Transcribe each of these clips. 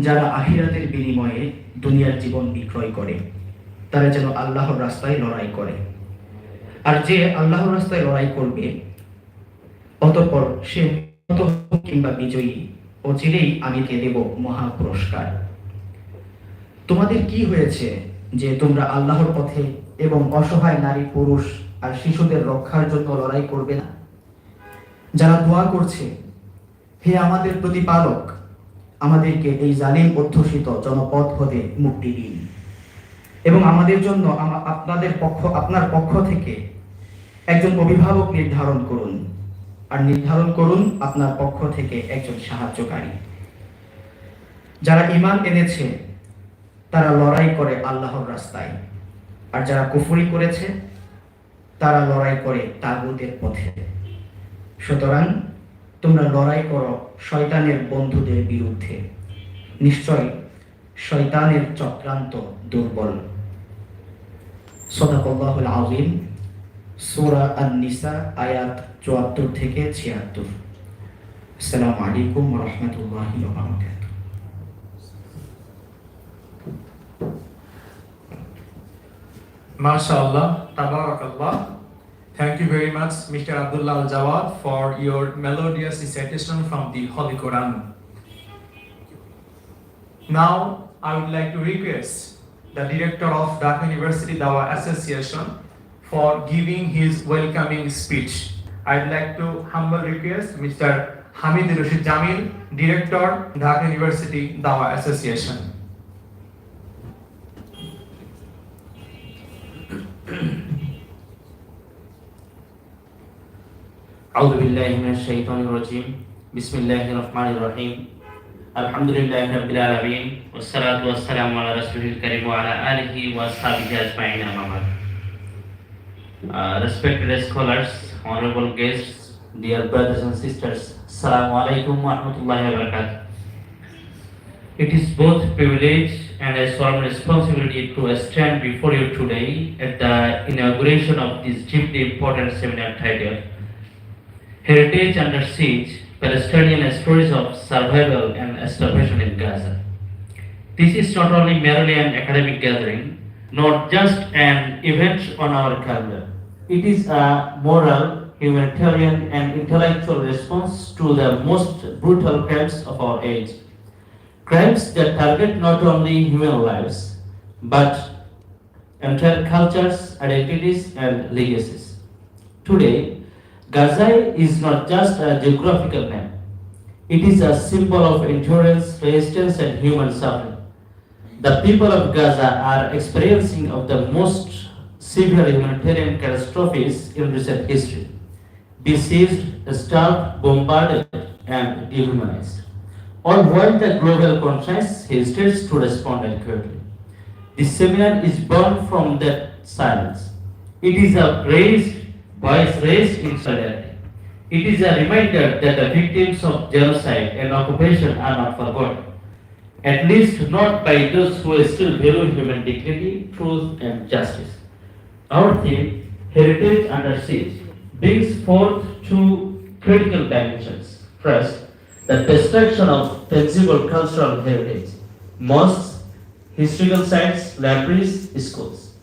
যারা আখিরাতের বিনিময়ে দুনিয়ার জীবন বিক্রয় করে তারা যেন আল্লাহর রাস্তায় লড়াই করে। আর যে আল্লাহর রাস্তায় লড়াই করবে অতঃপর সে কিংবা বিজয়ী অচিরেই আমি কে দেব মহা পুরস্কার। তোমাদের কি হয়েছে যে তোমরা আল্লাহর পথে এবং অসহায় নারী পুরুষ আর শিশুদের রক্ষার জন্য লড়াই করবে না? যারা দোয়া করছে, হে আমাদের প্রতিপালক, আমাদেরকে এই জালিম অধ্যুষিত জনপদ হতে মুক্তি দিন এবং আমাদের জন্য আপনার পক্ষ থেকে একজন অভিভাবক নির্ধারণ করুন, আর নির্ধারণ করুন আপনার পক্ষ থেকে একজন সাহায্যকারী। যারা ঈমান এনেছে তারা লড়াই করে আল্লাহর রাস্তায়, আর যারা কুফরি করেছে তারা লড়াই করে তাগুতের পথে। সুতরাং তোমরা লড়াই করো শয়তানের বন্ধুদের বিরুদ্ধে, নিশ্চয় শয়তানের চক্রান্ত দুর্বল। সাদাকাল্লাহুল আযীম। সূরা আন-নিসা আয়াত ৭৪ থেকে ৭৬। আসসালামু আলাইকুম ওয়া রাহমাতুল্লাহি ওয়া বারাকাতুহু। MashaAllah, Tabarakallah. Thank you very much, Mr. Abdullah Al-Jawad, for your melodious recitation from the Holy Quran. Now, I would like to request the director of Dhaka University Dawa Association for giving his welcoming speech. I'd like to humble request Mr. Hamid Rashid Jamil, Director, Dhaka University Dawa Association. أعوذ بالله من الشيطان الرجيم بسم الله الرحمن الرحيم الحمد لله رب العالمين والصلاة والسلام على رسوله الكريم وعلى آله وأصحابه أجمعين أما بعد. Respected scholars, honorable guests, dear brothers and sisters, Assalamu alaikum wa rahmatullahi wa barakatuh. It is both privilege and a solemn responsibility to stand before you today at the inauguration of this deeply important seminar titled Heritage Under Siege, Palestinian Stories of Survival and Starvation in Gaza. This is not only merely an academic gathering, nor just an event on our calendar. It is a moral, humanitarian and intellectual response to the most brutal crimes of our age. Crimes that target not only human lives, but entire cultures, identities and legacies. Today, Gaza is not just a geographical name. It is a symbol of endurance, resistance and human suffering. The people of Gaza are experiencing of the most severe humanitarian catastrophes in recent history. Besieged, starved, bombarded and dehumanized. All while the global conscience hesitates to respond adequately. This seminar is born from that silence. It is a voice raised in solidarity. It is a reminder that the victims of genocide and occupation are not forgotten, at least not by those who still value human dignity, truth and justice. Our theme, Heritage Under Siege, brings forth two critical dimensions. First, the destruction of tangible cultural heritage, mosques, historical sites, libraries, schools,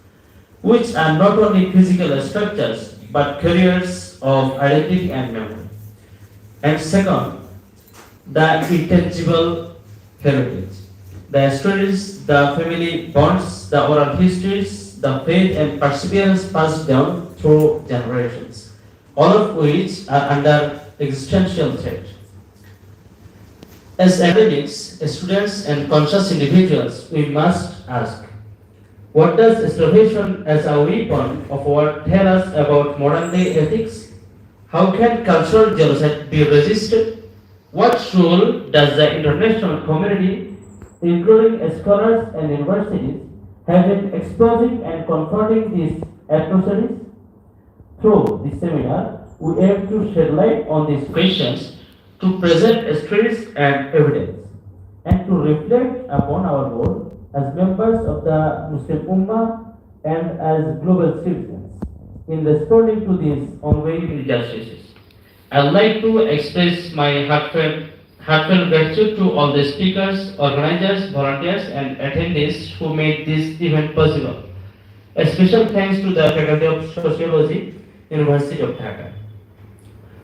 which are not only physical structures but carriers of identity and memory. And second, the intangible heritage, the stories, the family bonds, the oral histories, the faith and perseverance passed down through generations, all of which are under existential threat. As academics, students and conscious individuals, we must ask, what does starvation as a weapon of war tell us about modern day ethics? How can cultural genocide be resisted? What role does the international community, including scholars and universities, have in exposing and confronting these atrocities? Through this seminar, we aim to shed light on these questions, to present stories and evidence, and to reflect upon our role as members of the Muslim Ummah and as global citizens in responding to these ongoing injustices. I'd like to express my heartfelt Heartfelt gratitude to all the speakers, organizers, volunteers, and attendees who made this event possible. A special thanks to the Faculty of Sociology, University of Dhaka,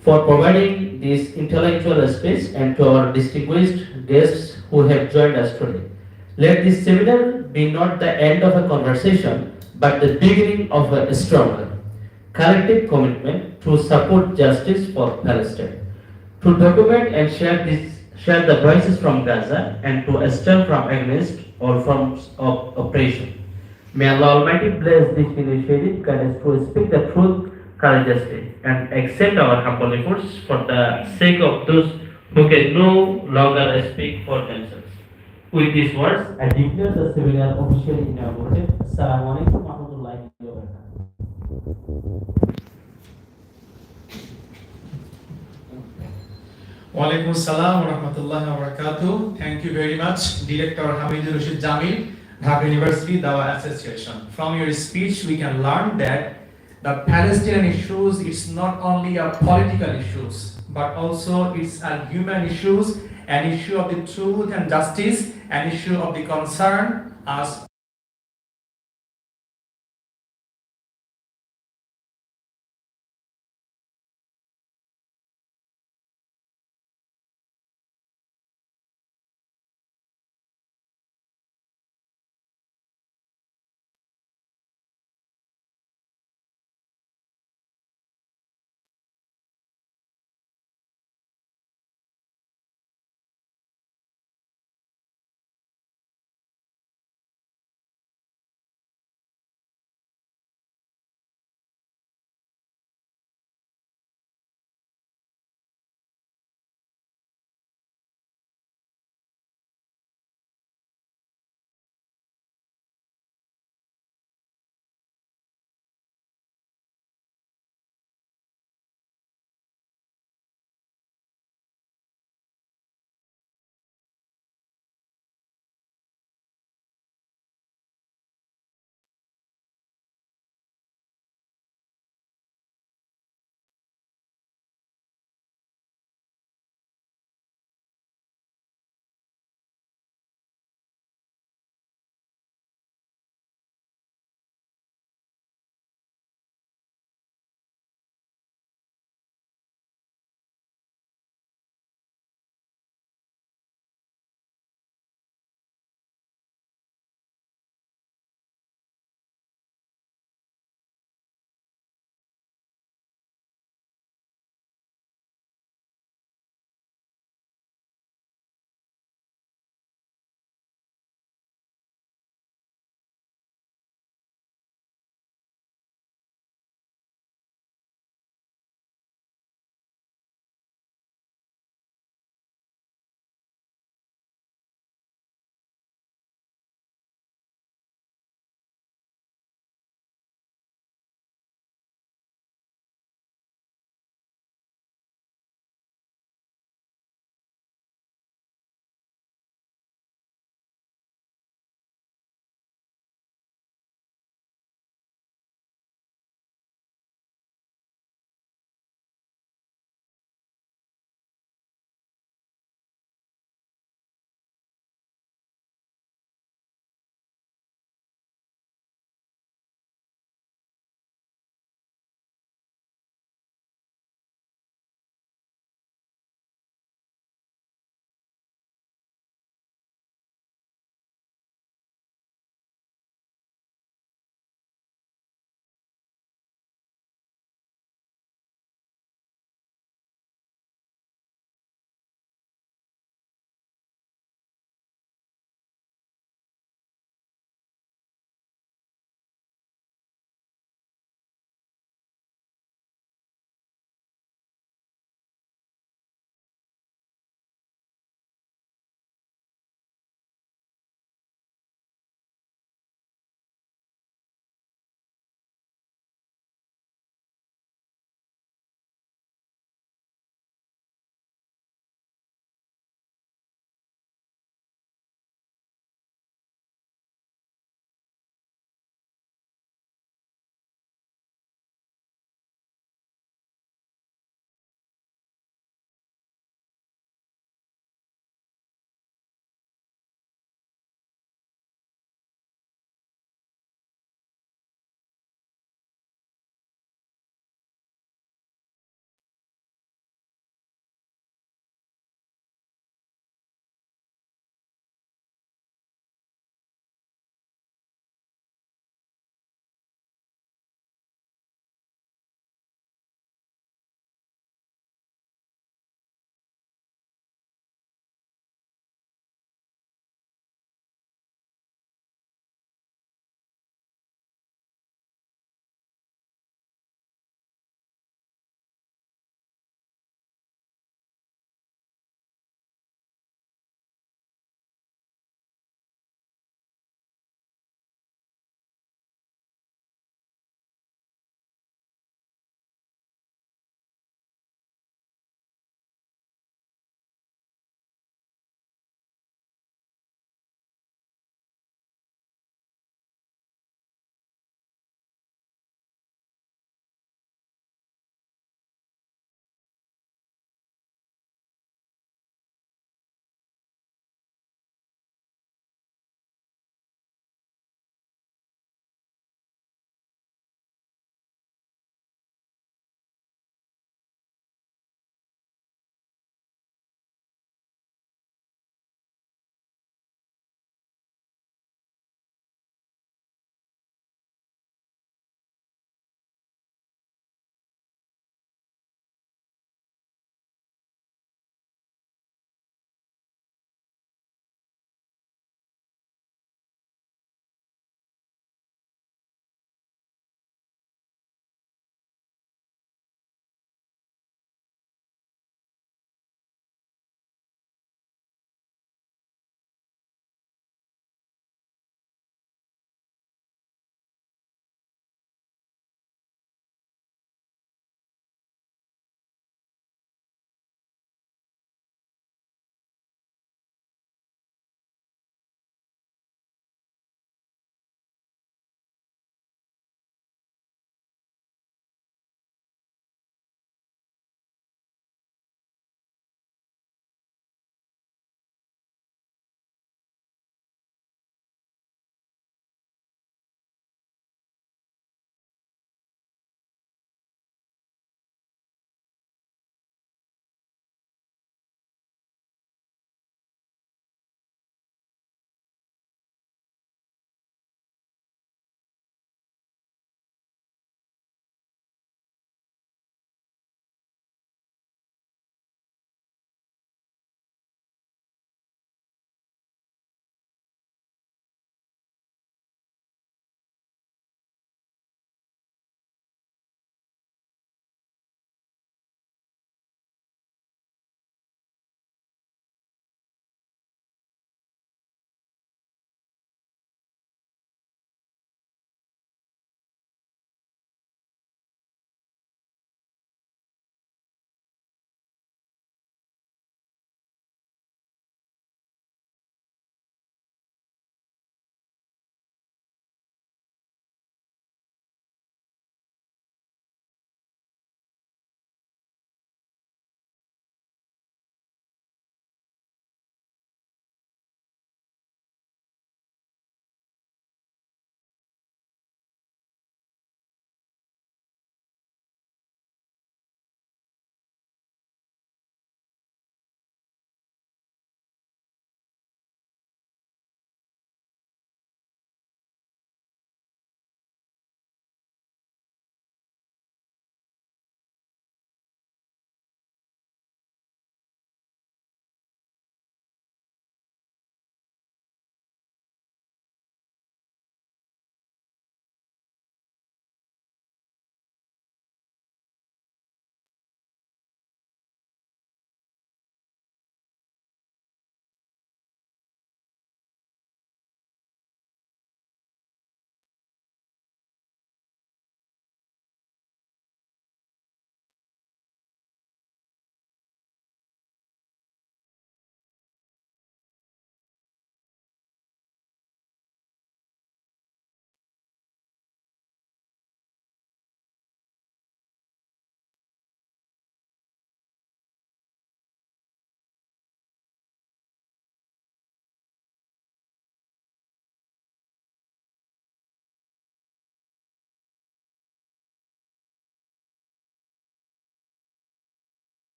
for providing this intellectual space, and to our distinguished guests who have joined us today. Let this seminar be not the end of a conversation, but the beginning of a stronger, collective commitment to support justice for Palestine, to document and share the voices from Gaza, and to stand from against all forms of oppression. May Allah Almighty bless this initiative, guide us to speak the truth courageously, and accept our humble efforts for the sake of those who can no longer speak for themselves. With these words, I declare the seminar officially inaugurated. Assalamu alaikum wa rahmatullahi wa barakatuh. Walaikum Assalam wa rahmatullahi wa barakatuh. Thank you very much, Director Hamidul Rashid Jamil, Dhaka University Dawa Association. From your speech, we can learn that the Palestinian issues, it's not only a political issues, but also it's a human issues, an issue of the truth and justice, an issue of the concern as